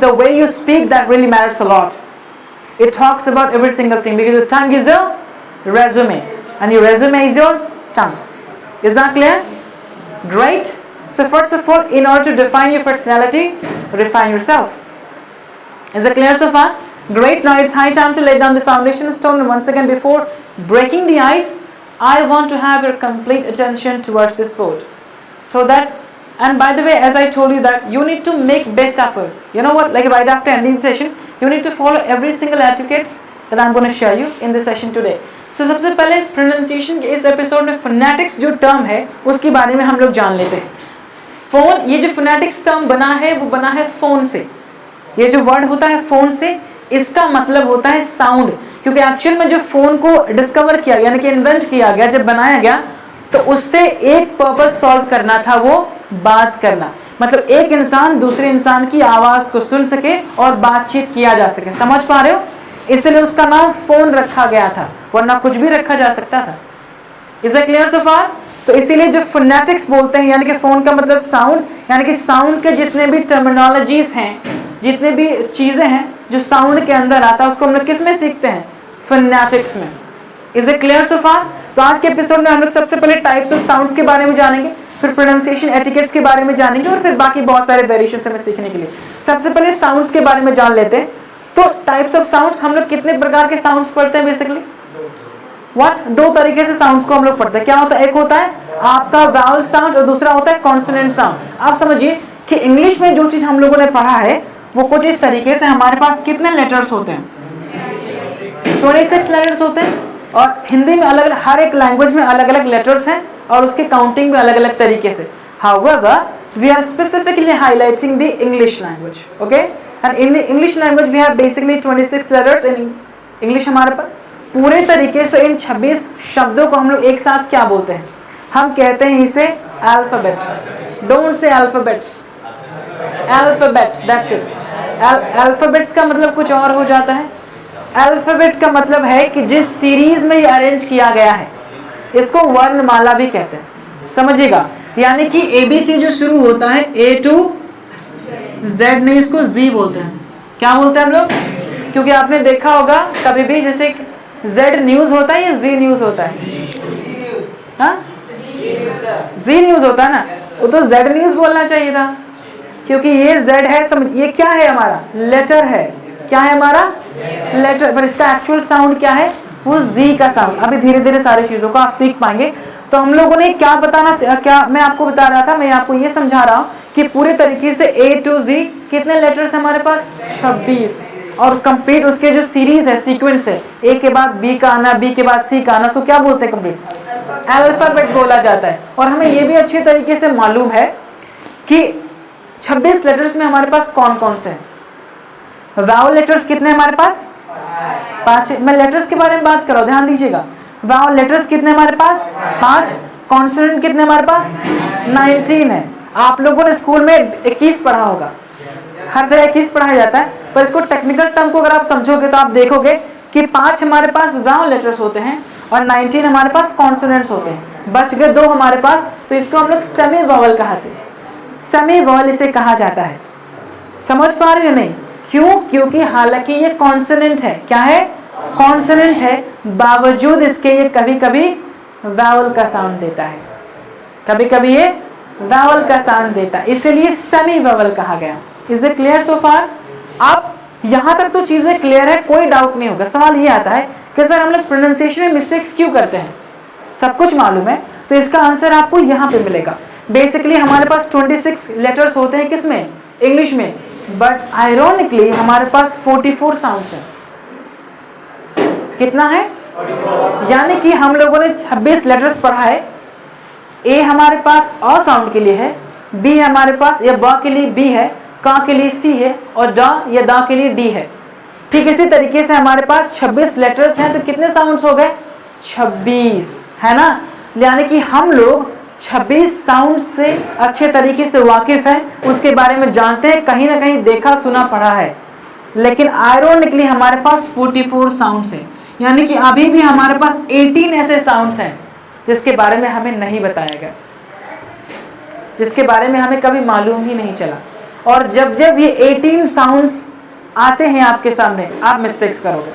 The way you speak, that really matters a lot. It talks about every single thing, because the tongue is your resume and your resume is your tongue. Is that clear? Great. So first of all, in order to define your personality, refine yourself. Is it clear so far? Great. Now it's high time to lay down the foundation stone. And once again, before breaking the ice, I want to have your complete attention towards this board, so that, and by the way, as I told you, that you need to make best effort. You know what, like right after ending the session, you need to follow every single etiquettes that I'm going to share you in this session today. So सबसे पहले pronunciation के इस episode में phonetics जो term है उसके बारे में हम लोग जान लेते हैं. फोन, ये जो phonetics टर्म बना है वो बना है फोन से. ये जो वर्ड होता है फोन से, इसका मतलब होता है साउंड. क्योंकि एक्चुअल में जो फोन को डिस्कवर किया गया, यानी कि इन्वेंट किया गया, जब बनाया गया, तो उससे एक पर्पस सॉल्व करना था, वो बात करना. मतलब एक इंसान दूसरे इंसान की आवाज को सुन सके और बातचीत किया जा सके. समझ पा रहे हो? इसलिए उसका नाम फोन रखा गया था, वरना कुछ भी रखा जा सकता था. इज इट क्लियर सो फार? तो इसीलिए जो फोनेटिक्स बोलते हैं, यानी कि फोन का मतलब साउंड, यानी कि साउंड के जितने भी टर्मिनोलॉजीज हैं, जितने भी चीजें हैं जो साउंड के अंदर आता है, उसको हम लोग किस में सीखते हैं? फोनेटिक्स में. इज इट क्लियर सो फार? तो आज के एपिसोड में हम लोग सबसे पहले टाइप्स ऑफ साउंड्स के बारे में जानेंगे, फिर प्रोनाउंसिएशन एटिकेट्स के बारे में जानेंगे, और फिर बाकी बहुत सारे वेरिएशंस हमें सीखने के लिए. सबसे पहले साउंड्स के बारे में जान लेते हैं. तो टाइप्स ऑफ साउंड्स, हम लोग कितने प्रकार के साउंड्स पढ़ते हैं बेसिकली? व्हाट? दो तरीके से साउंड्स को हम लोग पढ़ते हैं. क्या होता है? एक होता है आपका वावल साउंड और दूसरा होता है कॉन्सोनेंट साउंड. आप समझिए कि इंग्लिश में जो चीज हम लोगों ने पढ़ा है वो कुछ इस तरीके से, हमारे पास कितने लेटर्स होते हैं? 26 लेटर्स होते हैं. और हिंदी में अलग अलग, हर एक लैंग्वेज में अलग अलग लेटर्स हैं और उसके काउंटिंग भी अलग अलग तरीके से. However, we are specifically highlighting the English language, okay? And in the English language we have basically 26 letters in English. हमारे पास पूरे तरीके से इन 26 शब्दों को हम लोग एक साथ क्या बोलते हैं? हम कहते हैं इसे alphabet. Don't say alphabets. Alphabet, that's it. Alphabets का मतलब कुछ और हो जाता है. अल्फाबेट का मतलब है कि जिस सीरीज में ये अरेंज किया गया है, इसको वर्णमाला भी कहते हैं. समझिएगा, यानी कि ABC जो शुरू होता है A to Z, नहीं, इसको Z बोलते हैं. क्या बोलते हैं हम लोग? क्योंकि आपने देखा होगा कभी भी, जैसे Z न्यूज होता है या Z न्यूज होता है? हाँ, Z न्यूज होता है ना, वो तो Z न्यूज बोलना चाहिए था, क्योंकि ये Z है. समझ, ये क्या है? हमारा लेटर है. क्या है? हमारा लेटर. पर इसका एक्चुअल साउंड क्या है? वो Z का साउंड. अभी धीरे धीरे सारी चीजों को आप सीख पाएंगे. तो हम लोगों ने क्या बताना, क्या मैं आपको बता रहा था, मैं आपको ये समझा रहा हूँ कि पूरे तरीके से A to Z कितने लेटर्स हमारे पास? 26. और कंप्लीट उसके जो सीरीज है, सीक्वेंस है, A के बाद B का आना, B के बाद C का आना, सो क्या बोलते हैं? कंप्लीट अल्फाबेट बोला जाता है. और हमें ये भी अच्छे तरीके से मालूम है कि 26 लेटर्स में हमारे पास कौन कौन से हैं. वावल लेटर्स कितने हमारे पास? 5. मैं लेटर्स के बारे में बात कर रहा हूं, ध्यान दीजिएगा. वावल लेटर्स कितने हमारे पास? 5. कॉन्सोनेंट कितने हमारे पास? 19 है. आप लोगों ने स्कूल में 21 पढ़ा होगा, हर जगह 21 पढ़ाया जाता है, पर इसको टेक्निकल टर्म को अगर आप समझोगे तो आप देखोगे कि 5 हमारे पास वावल लेटर्स होते हैं और 19 हमारे पास कॉन्सोनेंट्स होते हैं. बच गए 2 हमारे पास, तो इसको हम लोग सेमी वावल कहते हैं. सेमी वावल इसे कहा जाता है. समझ पा रहे हो? नहीं. क्यों? क्योंकि हालांकि ये कॉन्सोनेंट है. क्या है? कॉन्सोनेंट है, बावजूद इसके ये कभी कभी वावल का साउंड देता है. कभी कभी ये वावल का साउंड देता है, इसलिए सेमी वावल कहा गया. इज इट क्लियर सो फार? आप यहाँ तक तो चीजें क्लियर है, कोई डाउट नहीं होगा. सवाल ये आता है कि सर हम लोग प्रोनाउंसिएशन में मिस्टेक्स क्यों करते हैं? सब कुछ मालूम है, तो इसका आंसर आपको यहाँ पे मिलेगा. बेसिकली हमारे पास 26 लेटर्स होते हैं किसमें? इंग्लिश में. बट आयरोनिकली हमारे पास 44 साउंड्स हैं. कितना है? यानी कि हम लोगों ने 26 लेटर्स पढ़ा है. ए हमारे पास अ साउंड के लिए है, बी हमारे पास या ब के लिए बी है, का के लिए सी है, और ड या दा के लिए डी है. ठीक इसी तरीके से हमारे पास 26 लेटर्स हैं, तो कितने साउंड्स हो गए? 26, है ना. यानी कि हम लोग 26 साउंड से अच्छे तरीके से वाकिफ हैं, उसके बारे में जानते हैं, कहीं ना कहीं देखा सुना पढ़ा है. लेकिन आयरोनिकली हमारे पास 44 साउंड्स हैं. यानी कि अभी भी हमारे पास 18 ऐसे साउंड्स हैं जिसके बारे में हमें नहीं बताया गया, जिसके बारे में हमें कभी मालूम ही नहीं चला. और जब जब ये 18 साउंड्स आते हैं आपके सामने, आप मिस्टेक्स करोगे।